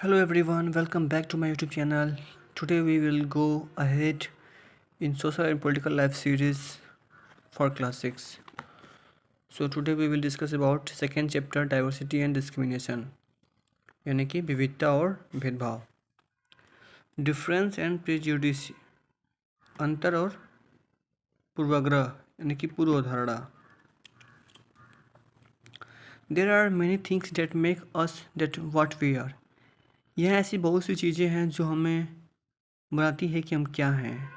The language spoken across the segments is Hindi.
Hello everyone, welcome back to my YouTube channel. Today we will go ahead in social and political life series for class 6. So today we will discuss about second chapter diversity and discrimination यानी कि विविधता और भेदभाव. डिफरेंस एंड प्रेजुडिस अंतर और पूर्वाग्रह यानी कि पूर्वधारणा. There are many things that make us that what we are. यह ऐसी बहुत सी चीज़ें हैं जो हमें बनाती है कि हम क्या हैं.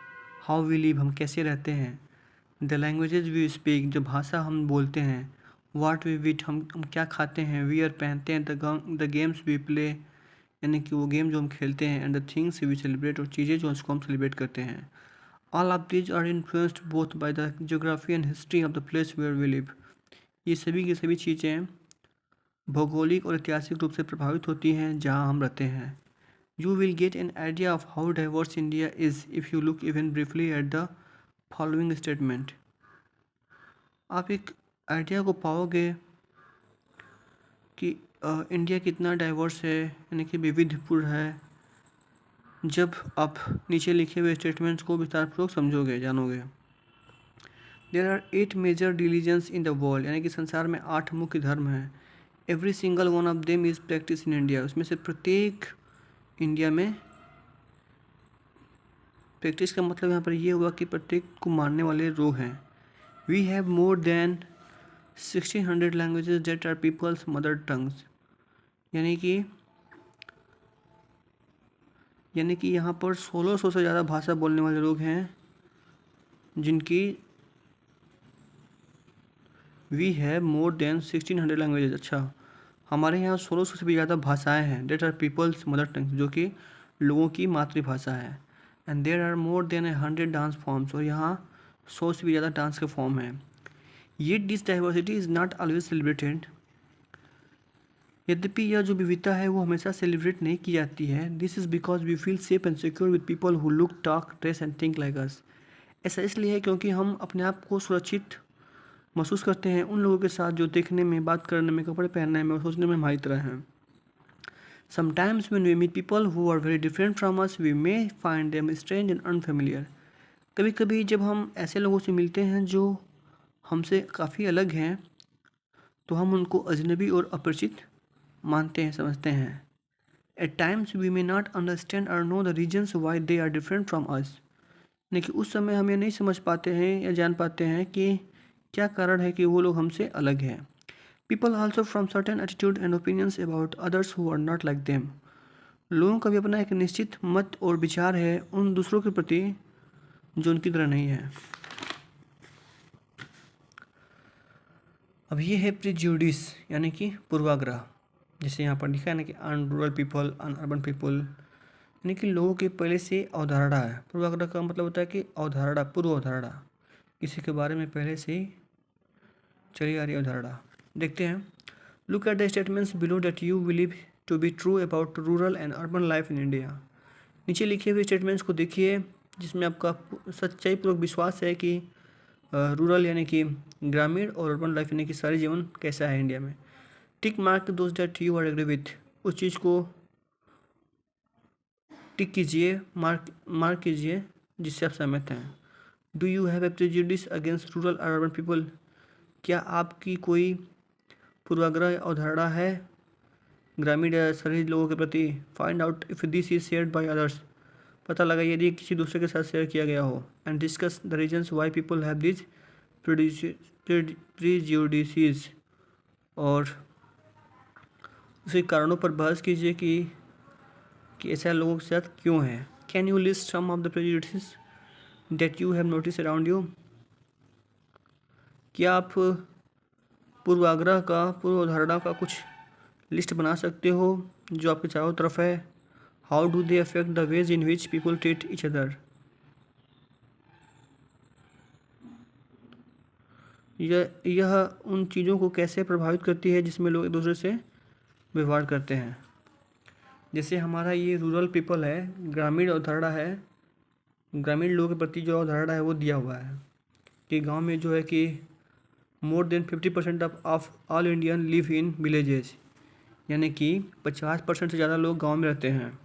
हाउ वी लिव, हम कैसे रहते हैं. द लैंग्वेजेज वी स्पीक, जो भाषा हम बोलते हैं. वाट वी विट, हम क्या खाते हैं. वी आर पहनते हैं. द गेम्स वी प्ले, यानी कि वो गेम जो हम खेलते हैं. And the things we celebrate, और चीज़ें जो उसको हम सेलिब्रेट करते हैं. All of these are influenced both by the geography and history of the place where we live. ये सभी की सभी चीज़ें भौगोलिक और ऐतिहासिक रूप से प्रभावित होती हैं जहाँ हम रहते हैं. You will get an idea of how diverse India is if you look even briefly at the following statement. आप एक आइडिया को पाओगे कि इंडिया कितना डाइवर्स है, यानी कि विविधपूर्ण है, जब आप नीचे लिखे हुए स्टेटमेंट्स को विस्तारपूर्वक समझोगे, जानोगे. There are 8 major religions in the world, यानी कि संसार में 8 मुख्य धर्म हैं. Every single one of them is practice in India. उसमें से प्रत्येक इंडिया में, प्रैक्टिस का मतलब यहाँ पर ये हुआ कि प्रत्येक को मानने वाले लोग हैं. We have more than 1600 languages that are people's mother tongues. यानी कि यहाँ पर 1600 से ज़्यादा भाषा बोलने वाले लोग हैं जिनकी we have more than 1600 languages. अच्छा, हमारे यहाँ 1600 से भी ज़्यादा भाषाएं हैं. That are people's mother tongues, जो कि लोगों की मातृभाषा है. And there are more than 100 dance forms, और यहाँ 100 से भी ज़्यादा डांस के फॉर्म हैं. Yet this diversity is not always celebrated. यद्यपि यह जो विविधता है वो हमेशा सेलिब्रेट नहीं की जाती है. This is because we feel safe and secure with people who look, talk, dress and think like us. ऐसा इसलिए है क्योंकि हम अपने आप को सुरक्षित महसूस करते हैं उन लोगों के साथ जो देखने में, बात करने में, कपड़े पहनने में और सोचने में हमारी तरह हैं. Sometimes when we meet people who are very different from us, we may find them strange and unfamiliar. कभी कभी जब हम ऐसे लोगों से मिलते हैं जो हमसे काफ़ी अलग हैं, तो हम उनको अजनबी और अपरिचित मानते हैं, समझते हैं. At times we may not understand or know the reasons why they are different from us. लेकिन उस समय हम ये नहीं समझ पाते हैं या जान पाते हैं कि क्या कारण है कि वो लोग हमसे अलग हैं. People also from certain attitude and opinions about others who are not like them. लोगों का भी अपना एक निश्चित मत और विचार है उन दूसरों के प्रति जो उनकी तरह नहीं है. अब ये है प्रिजुडिस, यानी कि पूर्वाग्रह. जैसे यहाँ पर लिखा है ना कि अन रूरल पीपल, अन अर्बन पीपल, यानी कि लोगों की पहले से अवधारणा है. पूर्वाग्रह का मतलब होता है कि अवधारणा, पूर्व अवधारणा, किसी के बारे में पहले से ही चली आ रही अवधारणा. देखते हैं. Look at the statements below that you believe to be true about rural and urban life in India. नीचे लिखे हुए स्टेटमेंट्स को देखिए जिसमें आपका सच्चाई पूर्वक विश्वास है कि रूरल यानी कि ग्रामीण और अर्बन लाइफ यानी कि शहरी जीवन कैसा है इंडिया में. Tick mark those that you are agree with. उस चीज़ को टिक कीजिए, मार्क कीजिए जिससे आप सहमत हैं. Do you have a prejudice against rural और अर्बन पीपल. क्या आपकी कोई पूर्वाग्रह अवधारणा है ग्रामीण या शहरी लोगों के प्रति. Find out if this is shared by others. पता लगा यदि किसी दूसरे के साथ शेयर किया गया हो. And discuss the reasons why people have this prejudices. और उसी कारणों पर बहस कीजिए कि ऐसा लोगों के साथ क्यों है. Can you list some of the prejudices that you have notice around you. क्या आप पूर्वाधारणा का कुछ लिस्ट बना सकते हो जो आपके चारों तरफ है. How do they affect the ways in which people treat each other. यह उन चीज़ों को कैसे प्रभावित करती है जिसमें लोग एक दूसरे से व्यवहार करते हैं. जैसे हमारा ये रूरल पीपल है, ग्रामीण अवधारणा है, ग्रामीण लोगों के प्रति जो अवधारणा है वो दिया हुआ है कि गांव में जो है कि more than 50% of all Indian live in villages. यानी कि 50% से ज़्यादा लोग गांव में रहते हैं।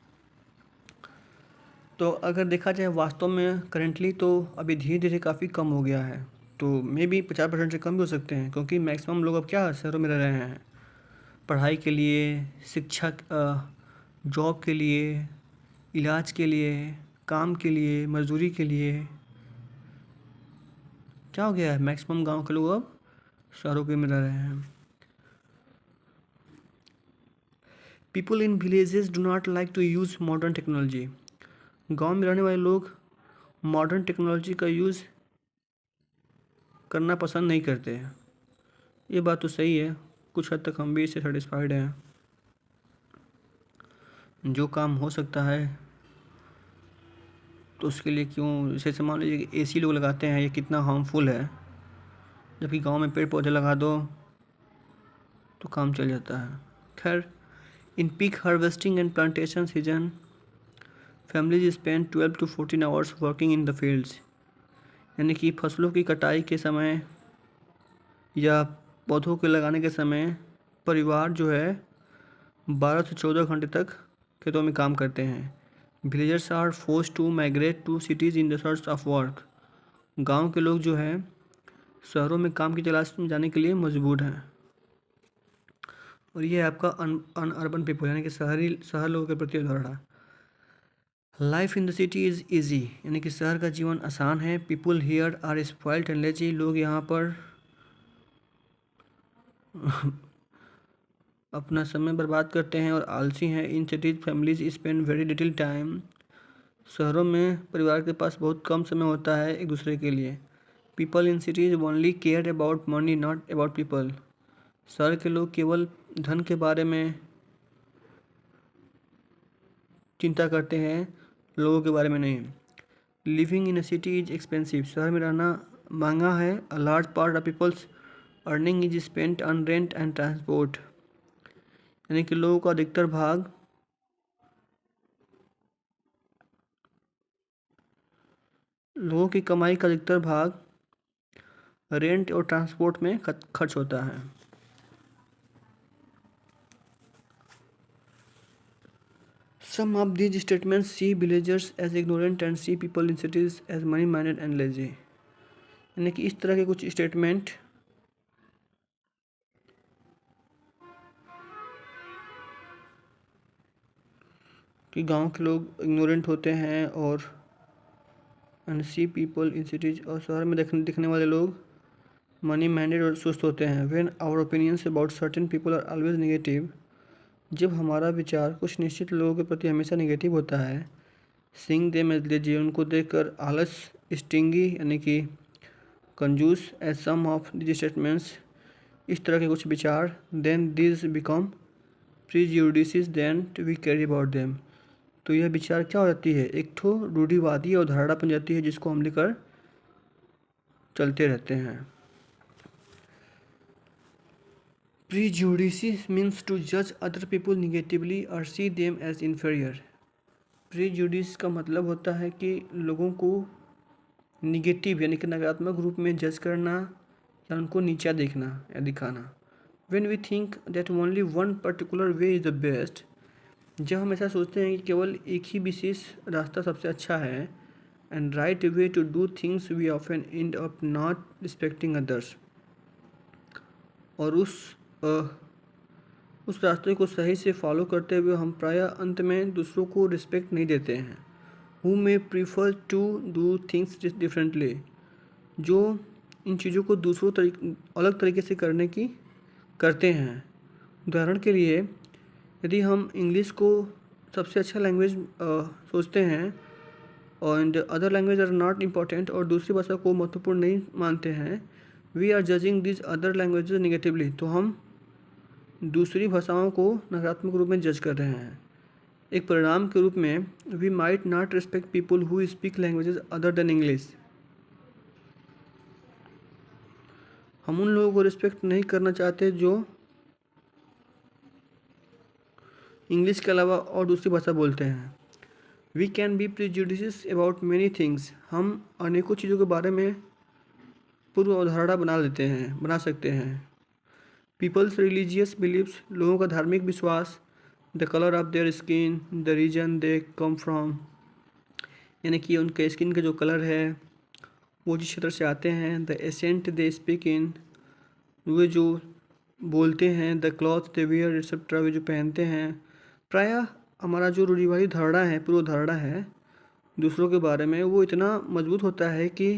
तो अगर देखा जाए वास्तव में करेंटली तो अभी धीरे धीरे काफ़ी कम हो गया है। तो मे बी 50% से कम भी हो सकते हैं, क्योंकि मैक्सिमम लोग अब क्या शहरों में रह रहे हैं, पढ़ाई के लिए, शिक्षा, जॉब के लिए, इलाज के लिए, काम के लिए, मजदूरी के लिए। क्या हो गया है, मैक्सिमम गांव के लोग अब शहरों के में रह रहे हैं। People in villages do not like to use modern technology. गांव में रहने वाले लोग मॉडर्न टेक्नोलॉजी का यूज़ करना पसंद नहीं करते हैं। ये बात तो सही है, कुछ हद तक हम भी इससे सेटिस्फाइड हैं। जो काम हो सकता है तो उसके लिए क्यों, जैसे मान लीजिए कि एसी लोग लगाते हैं, ये कितना हार्मफुल है, जबकि गांव में पेड़ पौधे लगा दो तो काम चल जाता है। खैर, in peak harvesting and plantation season families spend 12 to 14 hours working in the fields. यानी कि फसलों की कटाई के समय या पौधों के लगाने के समय परिवार जो है 12 से 14 घंटे तक खेतों में काम करते हैं। Villagers are forced to migrate to cities in the search of work. गांव के लोग जो हैं शहरों में काम की तलाश में जाने के लिए मजबूर हैं। और ये है आपका अन अर्बन पीपल, यानी कि शहर लोगों के प्रति अवधारणा। Life in the city is easy, यानी कि शहर का जीवन आसान है। People here are spoiled and lazy. लोग यहाँ पर अपना समय बर्बाद करते हैं और आलसी हैं। In cities families spend very little time. शहरों में परिवार के पास बहुत कम समय होता है एक दूसरे के लिए। People in cities only care about money not about people. शहर के लोग केवल धन के बारे में चिंता करते हैं, लोगों के बारे में नहीं। Living in a city is expensive. शहर में रहना महंगा है। A large part of people's earning is spent on rent and transport. यानी कि लोगों का अधिकतर भाग लोगों की कमाई का अधिकतर भाग रेंट और ट्रांसपोर्ट में खर्च होता है। Some of these statements see villagers as ignorant and see people in cities as money minded and lazy. यानी कि इस तरह के कुछ स्टेटमेंट कि गांव के लोग इग्नोरेंट होते हैं और and see people in cities, और शहर में दिखने वाले लोग मनी माइंडेड और सुस्त होते हैं। When our opinions about certain people are always negative. जब हमारा विचार कुछ निश्चित लोगों के प्रति हमेशा नेगेटिव होता है। सीइंग देम एज लेजी, उनको देखकर आलस, स्टिंगी यानी कि कंजूस, as some of this statements, इस तरह के कुछ विचार, then this become prejudices then we carry about them. तो यह विचार क्या हो जाती है, एक ठो रूढ़िवादी अवधारणा बन जाती है जिसको हम लेकर चलते रहते हैं। प्रीजुडिसेस मीन्स टू जज अदर पीपल निगेटिवली और see them as inferior. Prejudice का मतलब होता है कि लोगों को निगेटिव यानी कि नकारात्मक रूप में जज करना या उनको नीचा देखना या दिखाना। When we think that only one particular way is the best, जब हम ऐसा सोचते हैं कि केवल एक ही विशेष रास्ता सबसे अच्छा है, and right way to do things, we often end up not respecting others. और उस रास्ते को सही से फॉलो करते हुए हम प्रायः अंत में दूसरों को रिस्पेक्ट नहीं देते हैं। Who may prefer to do things differently, जो इन चीज़ों को अलग तरीके से करते हैं। उदाहरण के लिए, यदि हम इंग्लिश को सबसे अच्छा लैंग्वेज सोचते हैं and other language are not important, और दूसरी भाषा को महत्वपूर्ण नहीं मानते हैं, we are judging this other languages negatively, तो हम दूसरी भाषाओं को नकारात्मक रूप में जज कर रहे हैं। एक परिणाम के रूप में we might not respect people who speak languages other than English. हम उन लोगों को रिस्पेक्ट नहीं करना चाहते जो इंग्लिश के अलावा और दूसरी भाषा बोलते हैं। We can be prejudices about many things. हम अनेकों चीज़ों के बारे में पूर्व अवधारणा बना सकते हैं। पीपल्स रिलीजियस बिलीव्स, लोगों का धार्मिक विश्वास। The colour of their skin, the region they come from, यानी कि उनके स्किन का जो कलर है वो जिस क्षेत्र से आते हैं। The accent they speak in, वे जो बोलते हैं। The cloth they wear etcetera, वे जो पहनते हैं। प्रायः हमारा जो रूढ़िवादी धारणा है, पूर्व धारणा है दूसरों के बारे में, वो इतना मजबूत होता है कि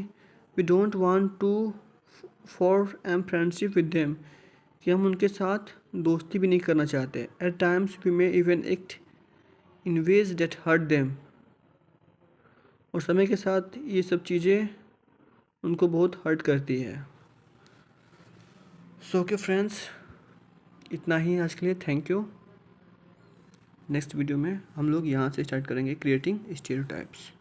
we don't want to form friendship with them, कि हम उनके साथ दोस्ती भी नहीं करना चाहते। At times we may even act in ways that hurt them, और समय के साथ ये सब चीज़ें उनको बहुत हर्ट करती है। सो ओके फ्रेंड्स, इतना ही आज के लिए। Thank you. नेक्स्ट वीडियो में हम लोग यहाँ से स्टार्ट करेंगे क्रिएटिंग स्टीरियोटाइप्स।